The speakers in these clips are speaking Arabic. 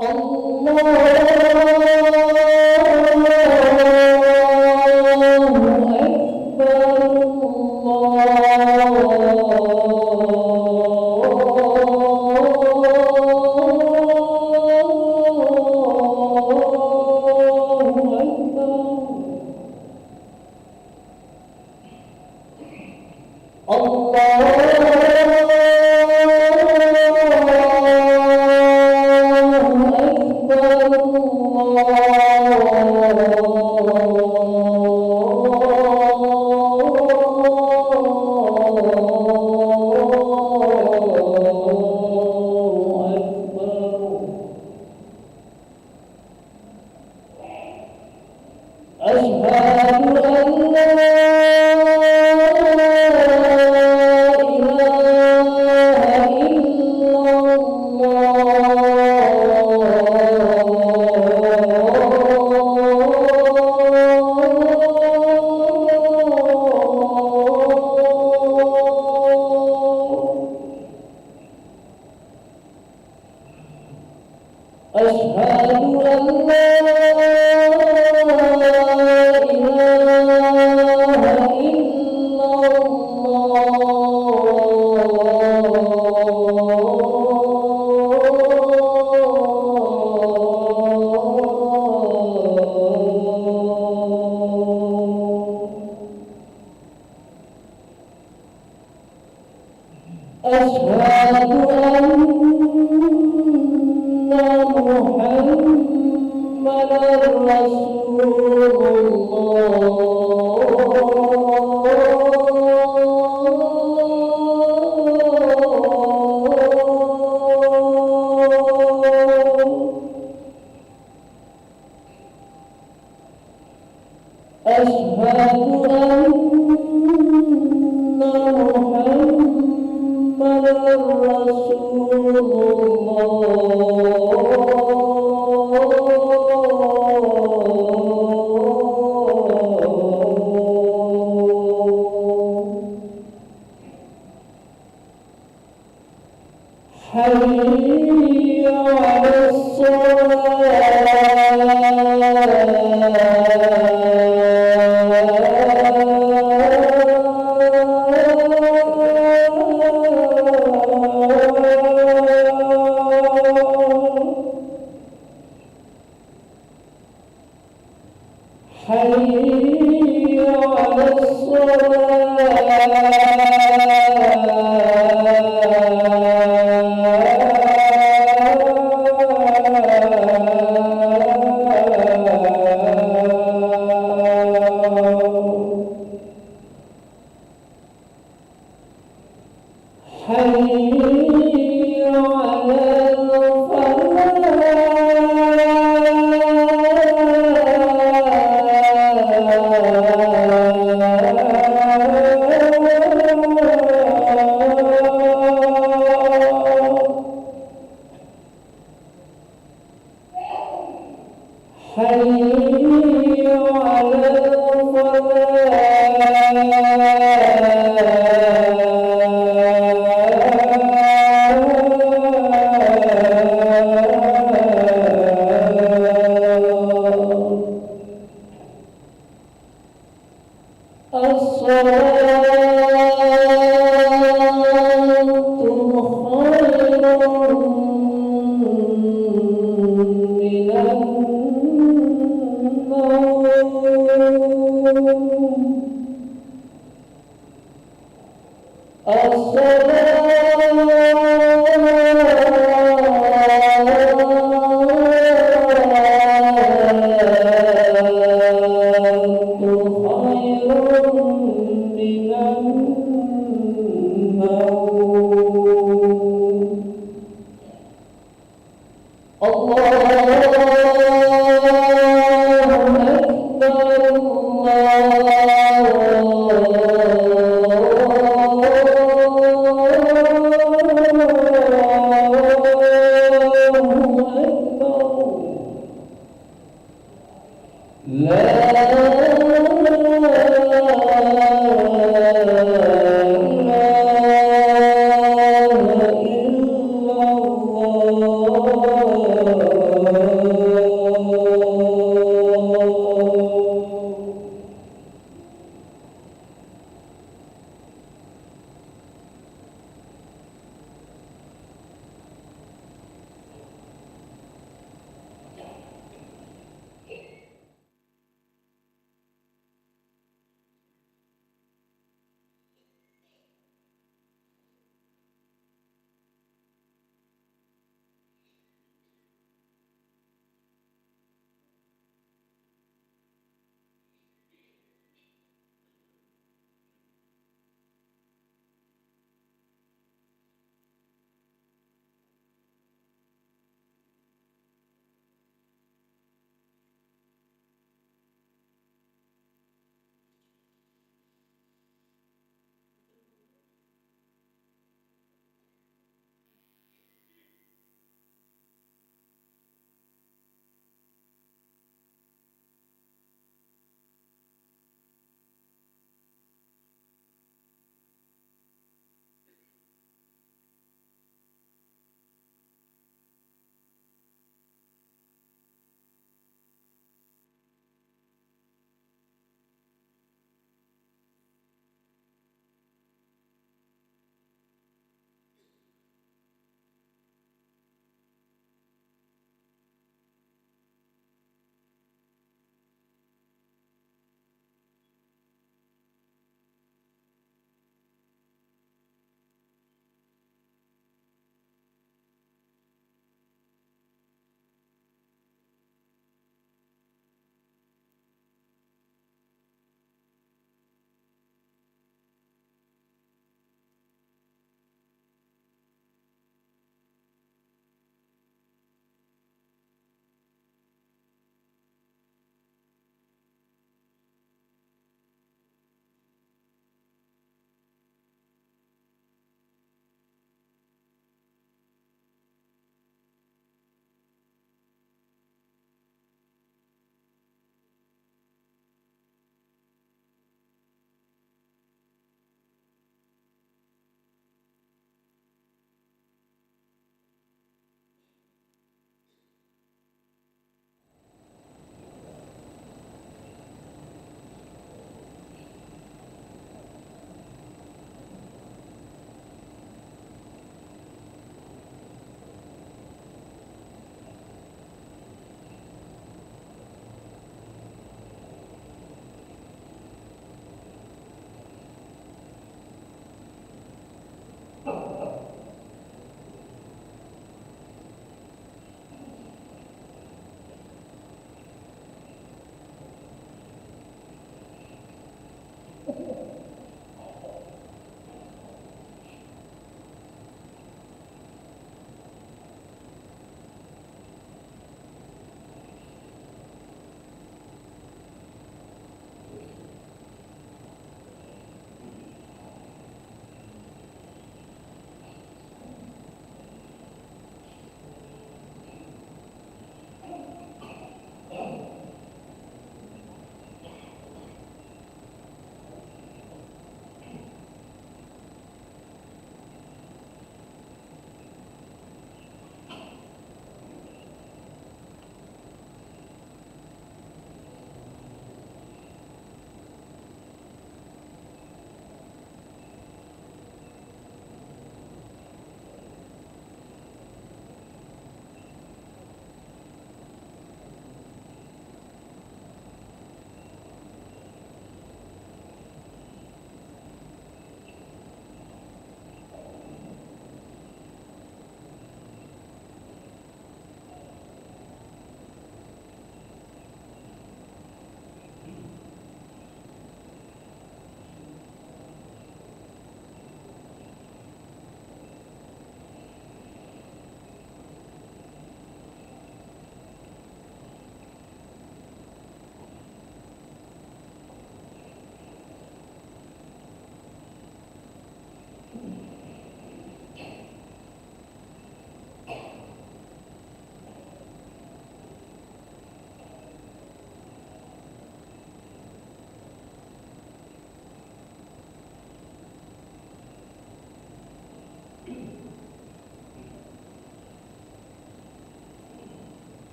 الله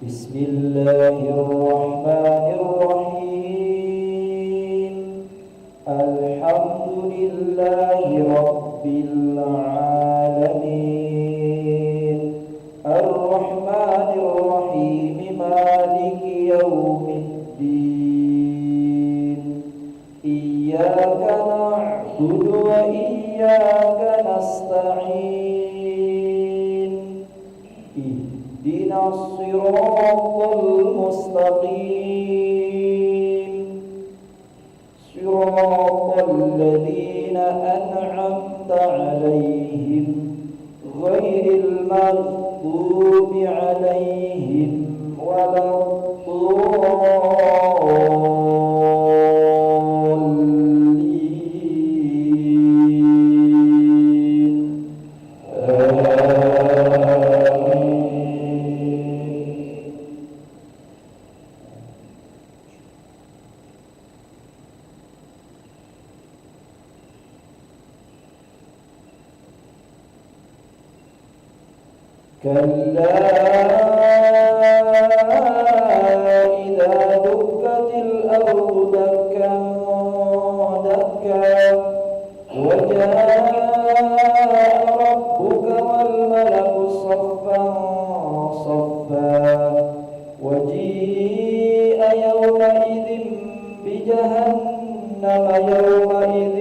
Bismillahirrahmanirrahim. Alhamdulillahi Rabbil alamin. Ar-Rahmanir-Rahim. Maliki yawmiddin. Iyyaka na'budu wa iyyaka nasta'in. Ihdinash-shiratal mustaqim. Shiratal ladzina an'amta 'alaihim ghairil maghdubi 'alaihim كلا إذا دكت الأرض دكا دكا وجاء ربك والملك صفا صفا وجيء يومئذ بجهنم يومئذ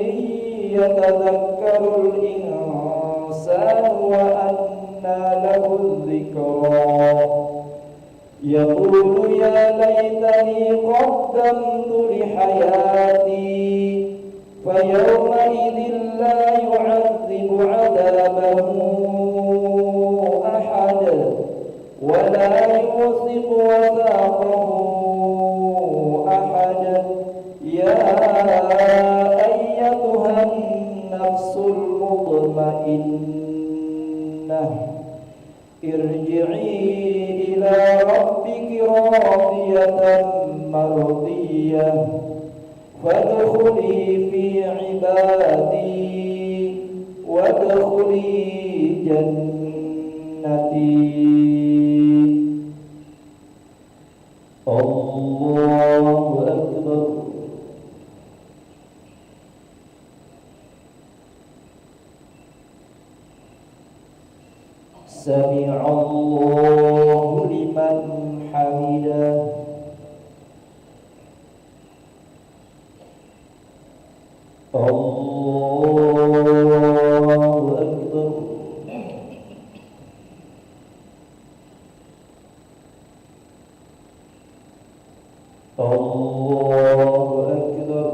يتذكر الإنسان وأنى له الذكرى يقول يا ليتني قدمت لحياتي فيومئذ لا يعذب عذابه أحد ولا يوثق وثاقه أحد يا أيتها النفس المطمئنة ارجعي إلى ربك راضية مرضية فادخلي في عبادي وادخلي جنتي. الله أكبر. سمع الله لمن حمده. الله أكبر. الله أكبر.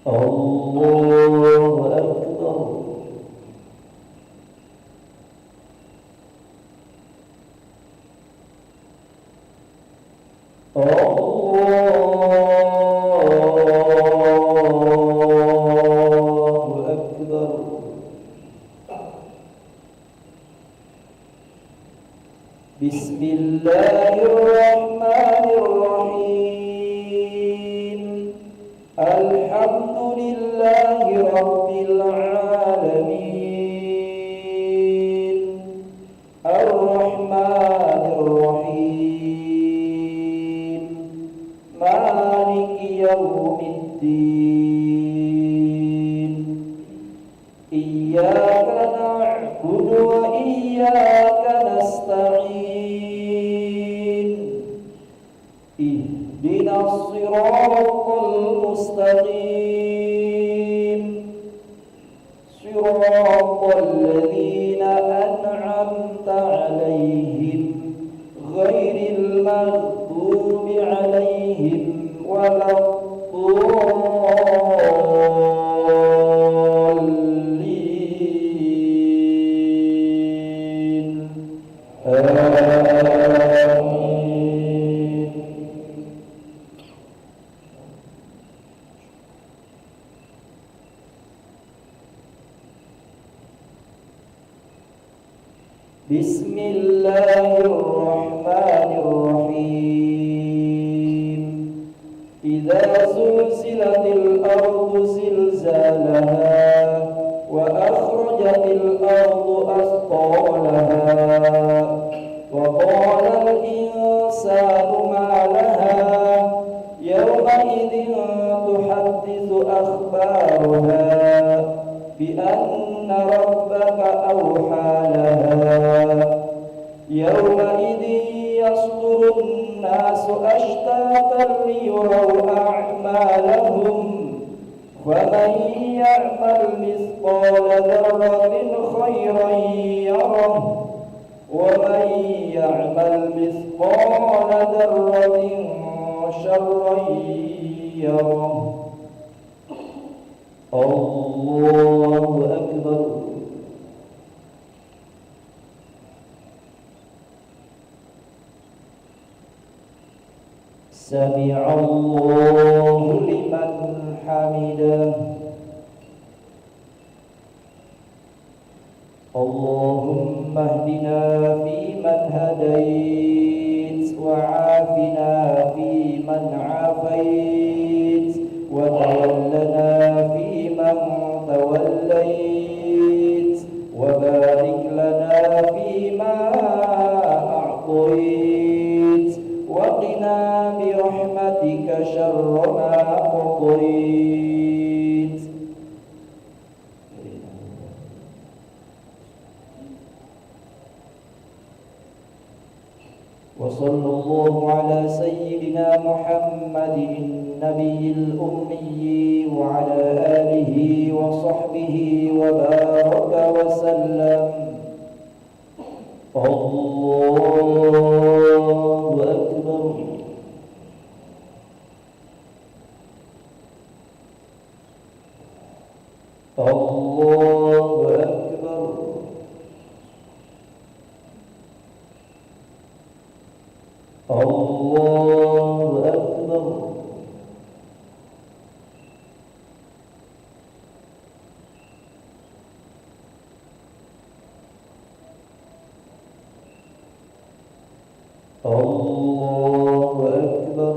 الله أكبر. الله أكبر. بسم الله الرحمن الرحيم الحمد لله رب العالمين الرحمن الرحيم مالك يوم الدين إياك نعبد وإياك نستعين اهدنا الصراط المستقيم صراط الذين أنعمت عليهم غير المغضوب عليهم ولا الضالين آمين. بسم الله الرحمن الرحيم إذا زلزلت الأرض زلزالها وأخرجت الأرض أثقالها وقال الإنسان ما لها يومئذ تحدث أخبارها بأن ربك أوحى لها يومئذ يصدر الناس أشتاتا ليروا أعمالهم فمن يعمل مثقال ذرة خيرا يره ومن يعمل مثقال ذرة شرا يره. الله أكبر. سمع الله لمن حمده. اللهم اهدنا فيمن هديت وعافنا فيمن عافيت وتولنا فيمن توليت وبارك لنا فيما أعطيت وقنا برحمتك شر ما قضيت. وصلى الله على سيدنا محمد النبي الأمي وعلى آله وصحبه وبارك وسلم. الله أكبر. الله أكبر. الله أكبر. الله أكبر.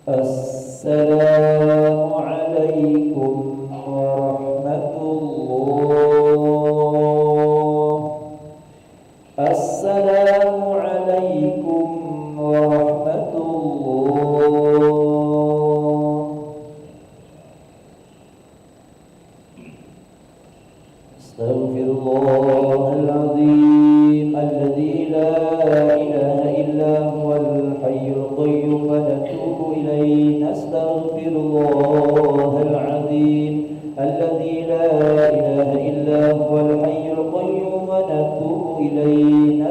السلام عليكم ورحمة الله. السلام عليكم ورحمة الله. استغفر الله العظيم الذي لا إله إلا هو الحي القيوم ونتوب إليه. نستغفر الله العظيم الذي لا إله إلا هو الحي القيوم ونتوب إليه.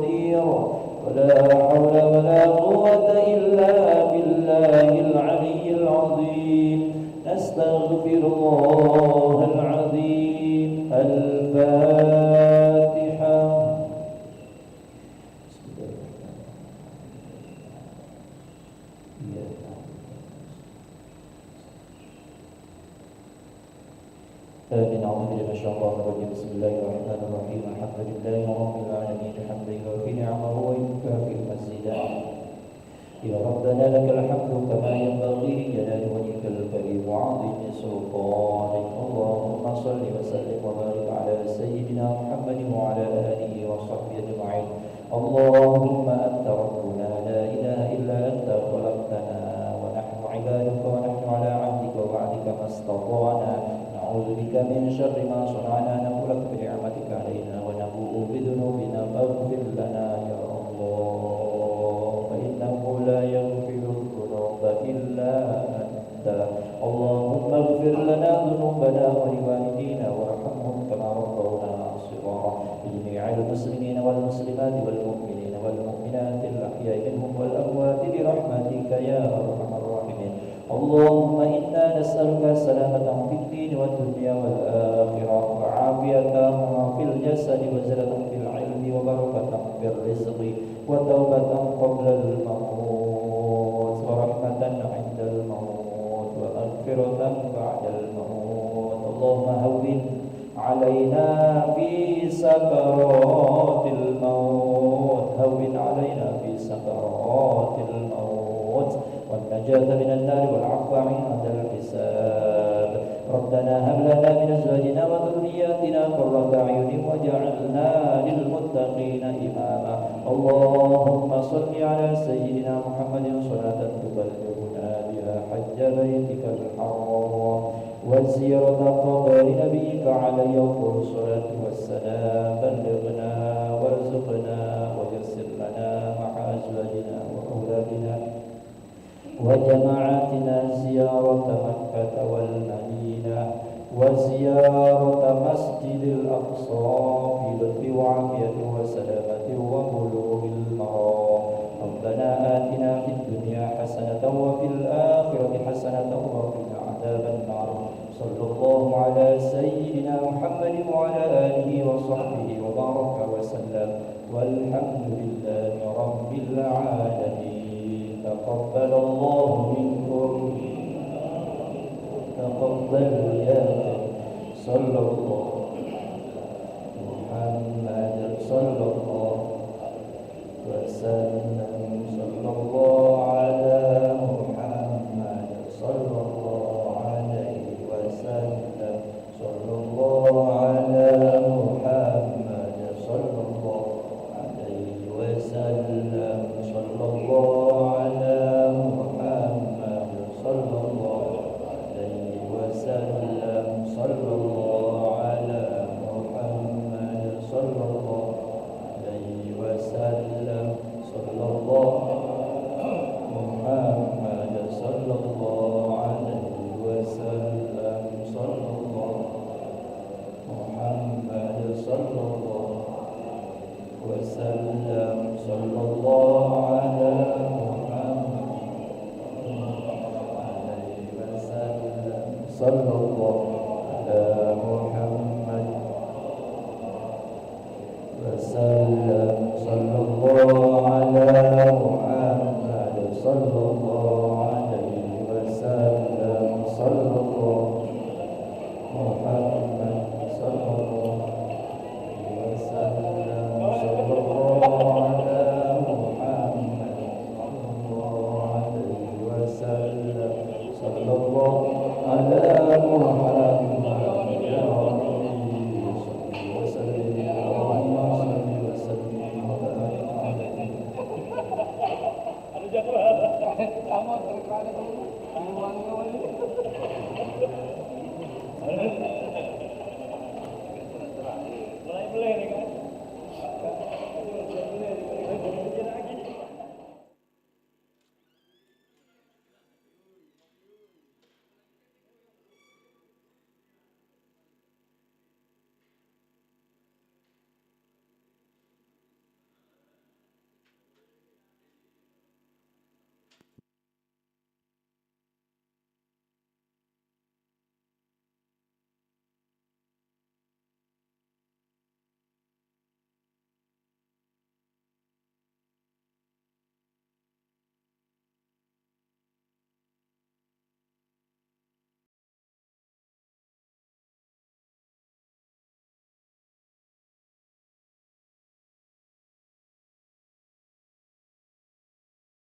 قدير ولا حول ولا قوة إلا بالله العلي العظيم نستغفر الله العظيم الفاتحة آمين. أعوذ بالله من الشيطان الرجيم. بسم الله الرحمن الرحيم. الحمد لله رب العالمين حمدا يوافي نعمه ويكافئ مزيدا. يا ربنا لك الحمد كما ينبغي لجلال وجهك الكريم وعظيم سلطانك. اللهم صل وسلم وبارك على سيدنا محمد وعلى آله وصحبه أجمعين. اللهم أنت ربنا لا إله إلا أنت خلقتنا ونحن عبادك ونحن على عهدك ووعدك ما استطعنا. نعوذ بك من شر ما صنعنا نقولك بنعمتك علينا ونبوء بذنوبنا فاغفر لنا يا الله فإنه لا يغفر الذنوب إلا أنت. اللهم اغفر لنا ذنوبنا ولوالدينا وارحمهم كما ربونا صغارا. لجميع المسلمين والمسلمات والمؤمنين والمؤمنات الأحياء منهم والأموات برحمتك يا أرحم الراحمين. اللهم إنا نسألك سلامة في الدين والدنيا والآخرة وعافية في الجسد وزلة في العلم وبركة في الرزق وتوبة قبل الموت ورحمة عند الموت ومغفرة بعد الموت. اللهم هون علينا في سكرات الموت هون علينا في سكرات الموت والنجاة من النار والعفو عند الحساب. ربنا هب لنا من أزواجنا وذرياتنا قرة أعين واجعلنا للمتقين إماما. اللهم صل على سيدنا محمد صلاة تبلغنا بها حج بيتك الحرام وزيارة قبر نبيك عليه الصلاة والسلام. بلغنا وارزقنا ويسر لنا مع أزواجنا وأولادنا وجماعتنا زيارة مكة والمدينة وزيارة مسجد الأقصى في لطف وعافية وسلامة وبلوغ المرام. ربنا آتنا في الدنيا حسنة وفي الآخرة حسنة وقنا عذاب النار. صلى الله على سيدنا محمد وعلى آله وصحبه وبارك وسلم والحمد لله رب العالمين. تقبل الله منكم تقبل يا صلى الله محمد صلى الله وسلم. صلى الله على محمد صلى الله عليه وسلم. صلى الله على محمد صلى الله عليه وسلم. صلى الله على محمد صلى الله عليه وسلم. صلى الله على محمد صلى الله عليه وسلم. صلى الله محمد صلى الله عليه وسلم. صلى الله محمد صلى الله وسلم. صلى الله على محمد عليه وسلم. صلى الله